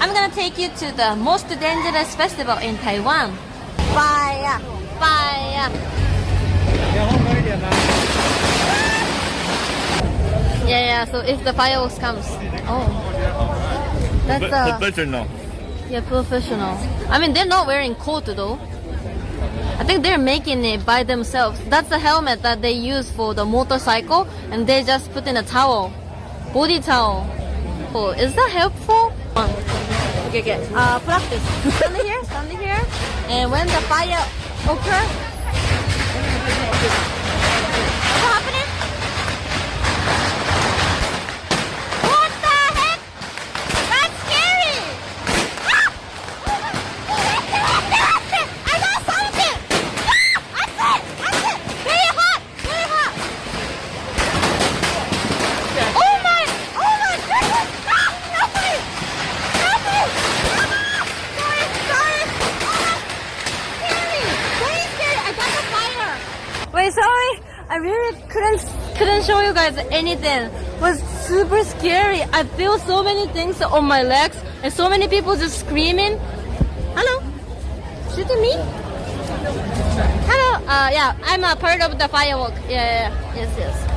I'm gonna take you to the most dangerous festival in Taiwan. Fire. Fire. Yeah, so if the fireworks comes. Oh. That's professional. Yeah, professional. I mean, they're not wearing coat though. I think they're making it by themselves. That's the helmet that they use for the motorcycle, and they just put in a towel, body towel. Oh, is that helpful? Okay. Practice. Stand here, and when the fire occurs, what's happening? What the heck? That's scary! I got something! That's it! Very hot! Oh my goodness! Help me! Sorry! Scary! Very scary! I got the fire! Wait, sorry! I really couldn't show you guys anything. It was super scary. I feel so many things on my legs and so many people just screaming. Hello? Shooting me? Hello? Yeah, I'm a part of the firework. Yeah. Yes.